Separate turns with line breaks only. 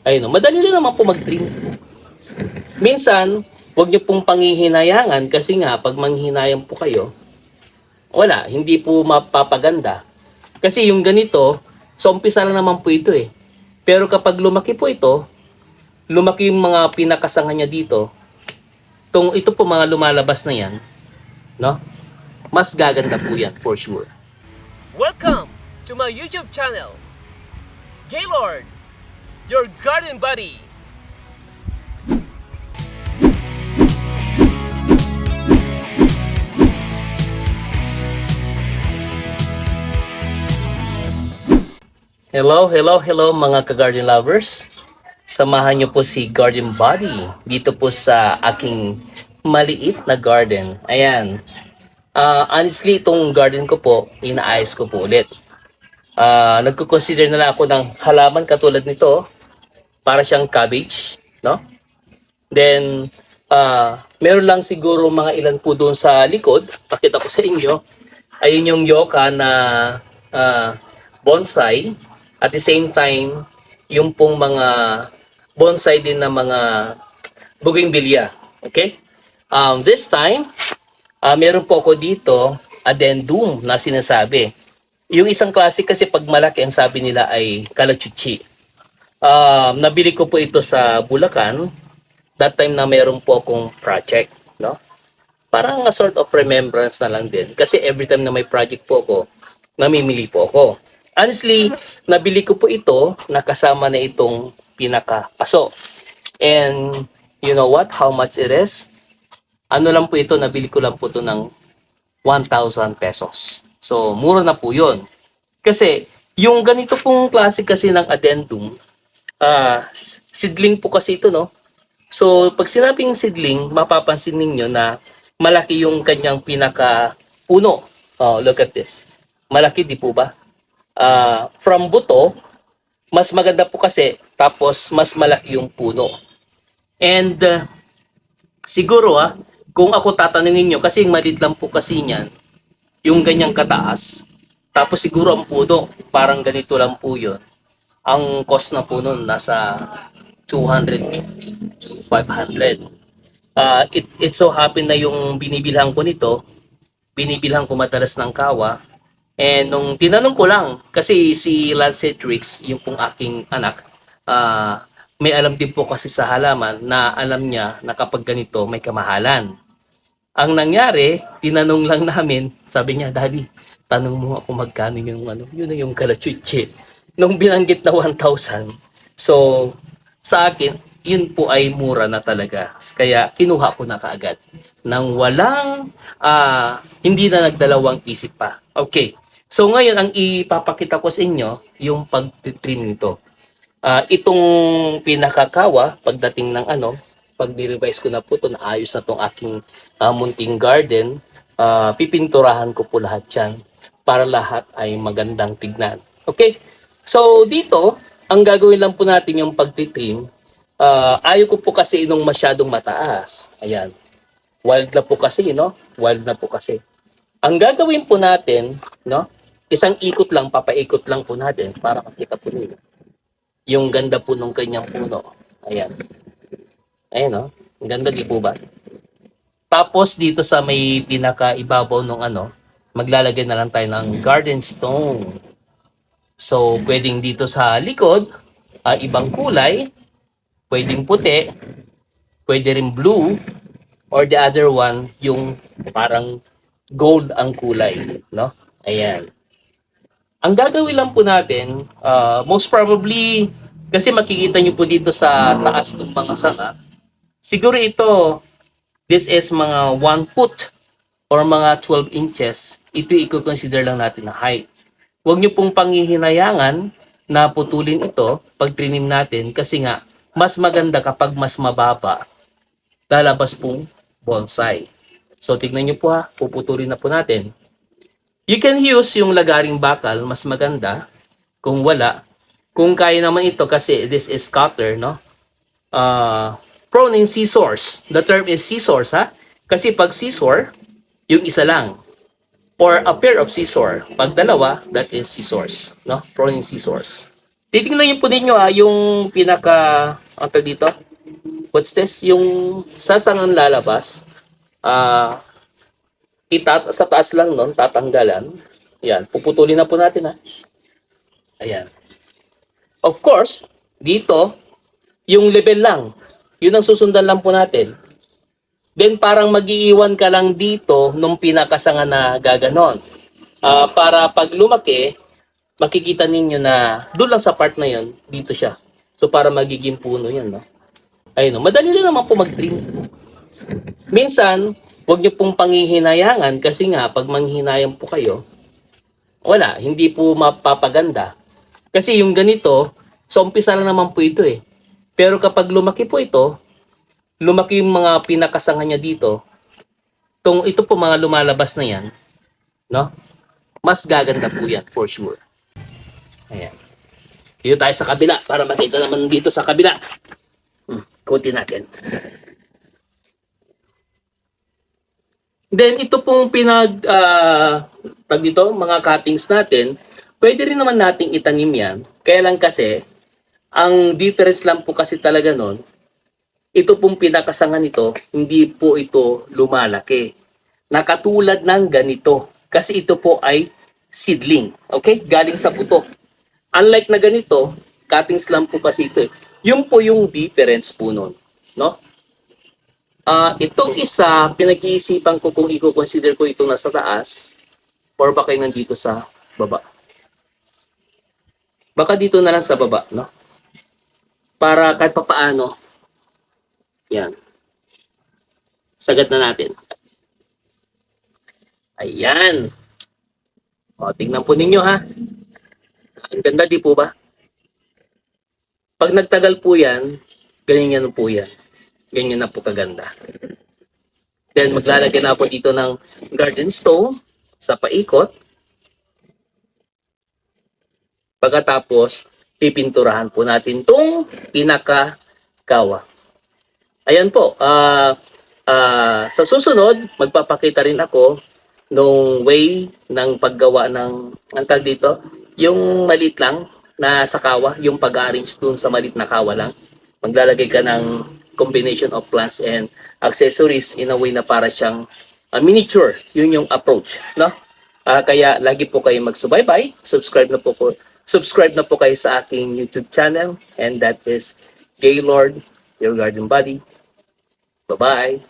Ayun, madali lang naman po mag-trim. Minsan, wag niyo pong panghihinayangan kasi nga, pag manghihinayang po kayo, wala, hindi po mapapaganda. Kasi yung ganito, so umpisa lang naman po ito eh. Pero kapag lumaki po ito, lumaki yung mga pinakasanga niya dito, ito po mga lumalabas na yan, no? Mas gaganda po yan, for sure.
Welcome to my YouTube channel, Gaylord, your garden buddy.
Hello mga ka-garden lovers. Samahan niyo po si Garden Buddy dito po sa aking maliit na garden. Ayan. Honestly, itong garden ko po, inaayos ko po ulit. Nagko-consider na lang ako ng halaman katulad nito, para siyang cabbage, no? Then, meron lang siguro mga ilan po doon sa likod. Pakita ko sa inyo. Ayun yung yoka na bonsai. At the same time, yung pong mga bonsai din na mga bougainvillea. Okay? This time, meron po ako dito addendum na sinasabi. Yung isang klase kasi pag malaki, ang sabi nila ay kalachuchi. Nabili ko po ito sa Bulacan. That time na meron po akong project, no? Parang a sort of remembrance na lang din. Kasi every time na may project po ako, namimili po ako. Honestly, nabili ko po ito, nakasama na itong pinakapaso. And you know what? How much it is? Ano lang po ito, nabili ko lang po ito ng 1,000 pesos. So, mura na po yun. Kasi, yung ganito pong klase kasi ng addendum, seedling po kasi ito, no? So, pag sinabing seedling, mapapansin ninyo na malaki yung kanyang pinaka-puno. Oh, look at this. Malaki, di po ba? From buto, mas maganda po kasi, tapos mas malaki yung puno. And, siguro kung ako tatanungin nyo, kasi maliit lang po kasi niyan, yung ganyang kataas, tapos siguro ang puno, parang ganito lang po yun. Ang cost na po nun, nasa 250 to 500. It so happen na yung binibilhan ko nito, binibilhan ko madalas ng kawa. And nung tinanong ko lang, kasi si Lancetrix, yung pong aking anak, may alam din po kasi sa halaman na alam niya na kapag ganito may kamahalan. Ang nangyari, tinanong lang namin, sabi niya, Daddy, tanong mo ako magkano yung yun na yung kalachuchi. Nung binanggit na 1,000, so sa akin, yun po ay mura na talaga. Kaya kinuha ko na kaagad. Nang walang, hindi na nagdalawang isip pa. Okay. So ngayon, ang ipapakita ko sa inyo, yung pag-trim nito. Itong pinakakawa, pagdating ng pag ni-revise ko na po ito, naayos na itong aking munting garden, pipinturahan ko po lahat yan para lahat ay magandang tignan. Okay? So dito, ang gagawin lang po natin yung pag-trim. Ayaw ko po kasi nung masyadong mataas. Ayan. Wild na po kasi, no? Wild na po kasi. Ang gagawin po natin, no? Isang ikot lang, papaikot lang po natin para makita po niyo yung ganda po nung kanyang puno. Ayan. Ayan, no? Ang ganda, di po ba? Tapos dito sa may pinaka-ibabaw nung maglalagay na lang tayo ng garden stone. So, pwedeng dito sa likod, ibang kulay, pwedeng puti, pwede rin blue, or the other one, yung parang gold ang kulay, no? Ayan. Ang gagawin lang po natin, most probably, kasi makikita nyo po dito sa taas ng mga sanga, siguro ito, this is mga 1 foot or mga 12 inches. Ito i-consider lang natin na height. Huwag nyo pong panghihinayangan na putulin ito pag trinim natin kasi nga, mas maganda kapag mas mababa, lalabas pong bonsai. So, tignan nyo po puputulin na po natin. You can use yung lagaring bakal, mas maganda. Kung wala, kung kaya naman ito kasi this is cutter, no? Prone in scissors. The term is scissors, Kasi pag scissor, yung isa lang. Or a pair of scissors. Pag dalawa, that is scissors, no? Prone in scissors. Titingnan niyo po ninyo yung pinaka, ang tawag dito, what's this? Yung sasangan lalabas, sa taas lang nun, tatanggalan. Yan, puputulin na po natin Ayan. Of course, dito, yung level lang. Yun ang susundan lang po natin. Then parang mag-iiwan ka lang dito nung pinakasanga na gaganon. Para pag lumaki, makikita ninyo na doon lang sa part na yun, dito siya. So para magiging puno yan, no? Ayun, no? Madali lang naman po mag-trim. Minsan, huwag niyo pong panghihinayangan kasi nga, pag manghihinayang po kayo, wala, hindi po mapapaganda. Kasi yung ganito, so umpisa lang naman po ito eh. Pero kapag lumaki po ito, lumaki yung mga pinakasanga niya dito, ito po mga lumalabas na yan, no? Mas gaganda po yan, for sure. Ayan. Dito tayo sa kabila para makita naman dito sa kabila. Kunti natin. Then ito pong mga cuttings natin, pwede rin naman nating itanim yan. Kaya lang kasi, ang difference lang po kasi talaga nun, ito pong pinakasangan nito, hindi po ito lumalaki. Nakatulad ng ganito. Kasi ito po ay seedling. Okay? Galing sa buto. Unlike na ganito, cuttings lang po kasi ito. Yung po yung difference po nun. No? Itong isa, pinag-iisipan ko kung i-consider ko ito nasa taas or baka nandito sa baba. Baka dito na lang sa baba, no? Para kahit papaano, yan. Sagad na natin. Ayan. O, tingnan po ninyo Ang ganda, di po ba? Pag nagtagal po yan, ganyan po yan. Ganyan na po kaganda. Then maglalagay na po dito ng garden stone sa paikot. Pagkatapos, pipinturahan po natin tong pinaka-kawa. Ayan po. Sa susunod, magpapakita rin ako nung way ng paggawa ng, ang tag dito, yung maliit lang na sa kawa, yung pag-arrange dun sa maliit na kawa lang. Maglalagay ka ng combination of plants and accessories in a way na para siyang miniature. Yun yung approach, no? Kaya lagi po kayo magsubaybay. Subscribe na po kayo sa aking YouTube channel, and that is Gaylord, your garden buddy. Bye-bye.